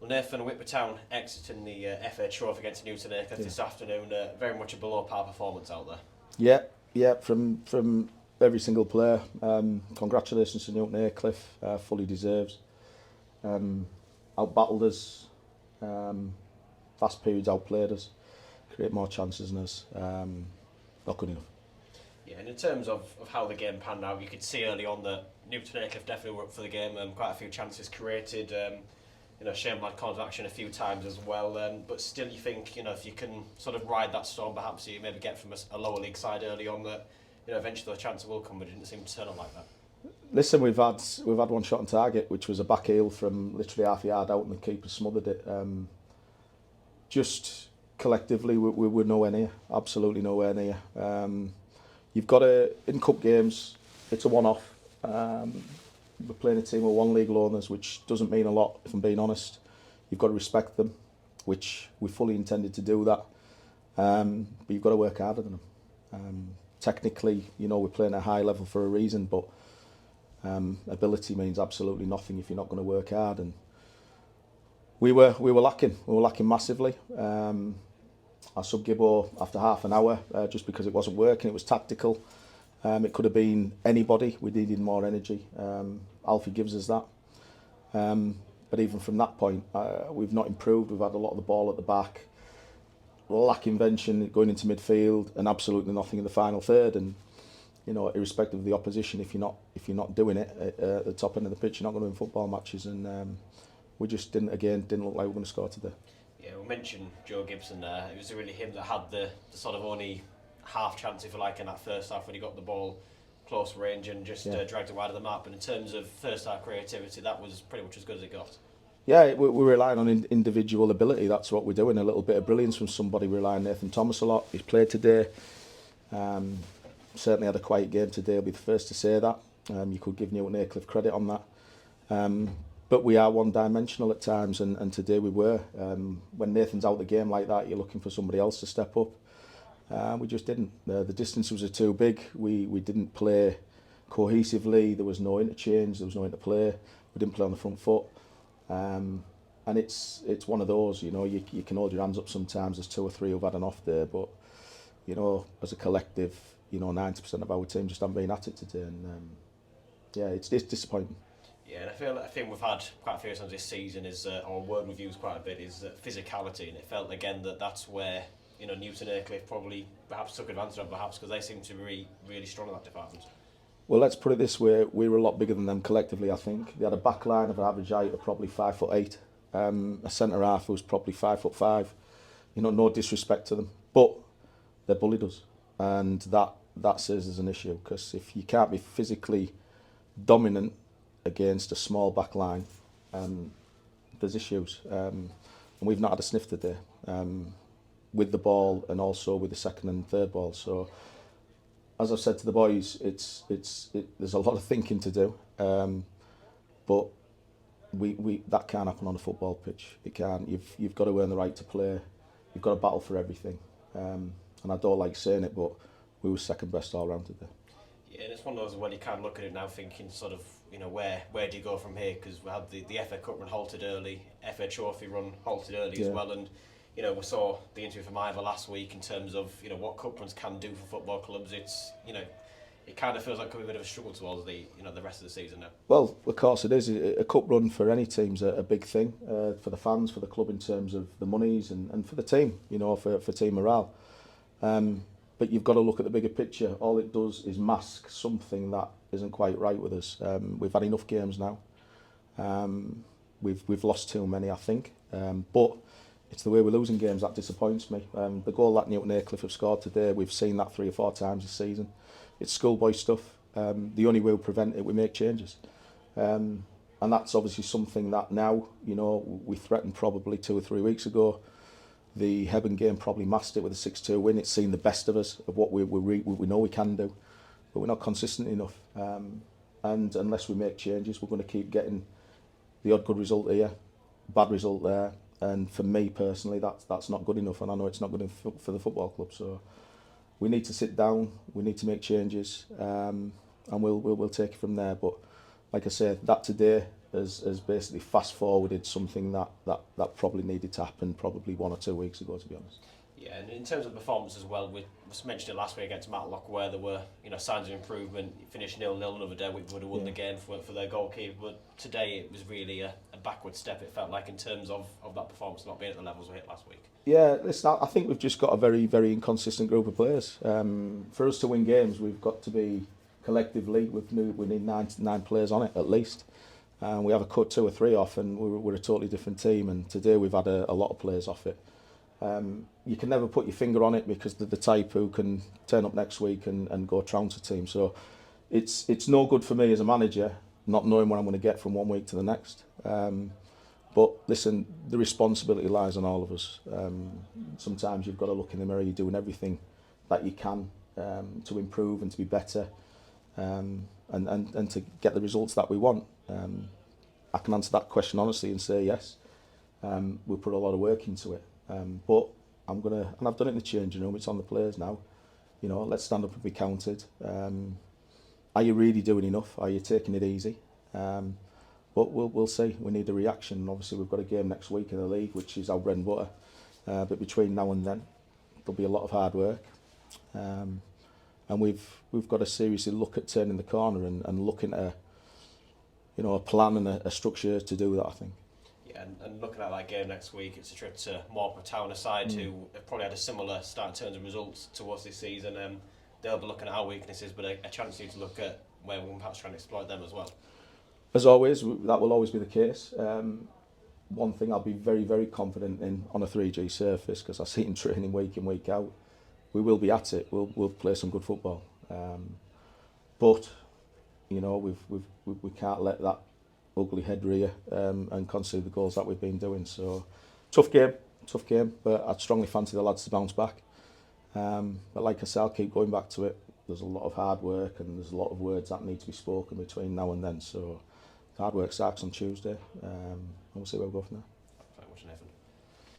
Nathan, Whitby Town exiting the FA Trophy against Newton Aycliffe this afternoon. Very much a below par performance out there. Yeah, from every single player. Congratulations to Newton Aycliffe, fully deserves. Outbattled us, fast periods outplayed us, create more chances than us. Not good enough. Yeah, and in terms of how the game panned out, you could see early on that Newton Aycliffe definitely were up for the game. Quite a few chances created. Shane had corner of action a few times as well. But still, you think if you can sort of ride that storm, perhaps you maybe get from a lower league side early on that eventually the chance will come. But it didn't seem to turn out like that. Listen, we've had one shot on target, which was a back heel from literally half a yard out, and the keeper smothered it. Just collectively, we were nowhere near. Absolutely nowhere near. You've got in cup games, it's a one-off. We're playing a team with one league owners, which doesn't mean a lot, if I'm being honest. You've got to respect them, which we fully intended to do that. But you've got to work harder than them. Technically, we're playing at a high level for a reason, but ability means absolutely nothing if you're not going to work hard. And we were lacking. We were lacking massively. I sub Gibbo after half an hour just because it wasn't working. It was tactical. It could have been anybody. We needed more energy. Alfie gives us that. But even from that point, we've not improved. We've had a lot of the ball at the back, lack invention going into midfield, and absolutely nothing in the final third. And irrespective of the opposition, if you're not doing it at the top end of the pitch, you're not going to win football matches. And we just didn't look like we were going to score today. Yeah, we mentioned Joe Gibson there. It was really him that had the sort of only half chance, if you like, in that first half when he got the ball close range and just dragged it wide of the map. And in terms of first half creativity, that was pretty much as good as it got. Yeah, we're relying on individual ability. That's what we're doing. A little bit of brilliance from somebody. We rely on Nathan Thomas a lot. He's played today. Certainly had a quiet game today. I'll be the first to say that. You could give Newton Aycliffe credit on that. But we are one-dimensional at times, and today we were. When Nathan's out the game like that, you're looking for somebody else to step up. We just didn't. The distances were too big. We didn't play cohesively. There was no interchange. There was no interplay. We didn't play on the front foot. And it's one of those, you can hold your hands up sometimes. There's two or three who've had an off day, but as a collective, 90% of our team just haven't been at it today, and it's disappointing. Yeah, and I think we've had quite a few times this season our word we've used quite a bit is physicality, and it felt again that's where Newton Aycliffe probably perhaps took advantage of because they seem to be really strong in that department. Well, let's put it this way: we were a lot bigger than them collectively. I think they had a back line of an average height of probably 5'8", a centre half who was probably 5'5". No disrespect to them, but they bullied us, and that says there's an issue, because if you can't be physically dominant against a small back line, there's issues. And we've not had a sniff today with the ball and also with the second and third ball. So, as I've said to the boys, there's a lot of thinking to do, but we that can't happen on a football pitch. It can't. You've got to earn the right to play. You've got to battle for everything. And I don't like saying it, but we were second best all round today. Yeah, and it's one of those when you can't look at it now thinking sort of, where do you go from here? Because we had the FA Cup run halted early, FA Trophy run halted early as well, and we saw the interview from Ivor last week in terms of what cup runs can do for football clubs. It's it kind of feels like could be a bit of a struggle towards the rest of the season now. Well, of course it is. A cup run for any team's a big thing for the fans, for the club in terms of the monies, and for the team, for team morale. But you've got to look at the bigger picture. All it does is mask something that isn't quite right with us. We've had enough games now. We've lost too many, I think. But it's the way we're losing games that disappoints me. The goal that Newton Aycliffe have scored today, we've seen that 3 or 4 times this season. It's schoolboy stuff. The only way we prevent it, we make changes. And that's obviously something that now, we threatened probably 2 or 3 weeks ago. The Hebburn game probably masked it with a 6-2 win. It's seen the best of us, of what we know we can do, but we're not consistent enough. And unless we make changes, we're going to keep getting the odd good result here, bad result there. And for me personally, that's not good enough, and I know it's not good enough for the football club. So we need to sit down, we need to make changes, and we'll take it from there. But like I say, that today, has basically fast forwarded something that probably needed to happen probably 1 or 2 weeks ago, to be honest. Yeah, and in terms of performance as well, we mentioned it last week against Matlock, where there were signs of improvement. Finished 0-0 another day, we would have won the game for their goalkeeper. But today it was really a backward step. It felt like in terms of that performance not being at the levels we hit last week. Yeah, listen, I think we've just got a very, very inconsistent group of players. For us to win games, we've got to be collectively. We need nine players on it at least. We have a cut 2 or 3 off, and we're a totally different team. And today we've had a lot of players off it. You can never put your finger on it because they're the type who can turn up next week and go trounce a team. So it's no good for me as a manager not knowing what I'm going to get from 1 week to the next. But listen, the responsibility lies on all of us. Sometimes you've got to look in the mirror. You're doing everything that you can to improve and to be better and to get the results that we want. I can answer that question honestly and say yes. We'll put a lot of work into it. But I'm gonna, and I've done it in the changing room. It's on the players now. Let's stand up and be counted. Are you really doing enough? Are you taking it easy? But we'll see. We need a reaction. Obviously, we've got a game next week in the league, which is our bread and butter. But between now and then, there'll be a lot of hard work. And we've got to seriously look at turning the corner and looking at a plan and a structure to do that, I think. Yeah, and looking at that game next week, it's a trip to Morpeth Town, a side who have probably had a similar start in terms of results to us this season. They'll be looking at our weaknesses, but a chance for you to look at where we can perhaps try and exploit them as well. As always, that will always be the case. One thing I'll be very, very confident in on a 3G surface, because I see it in training week in, week out, we will be at it. We'll play some good football. But we can't let that ugly head rear and concede the goals that we've been doing. So tough game, but I'd strongly fancy the lads to bounce back. But like I said, I'll keep going back to it. There's a lot of hard work and there's a lot of words that need to be spoken between now and then. So hard work starts on Tuesday, and we'll see where we go from there.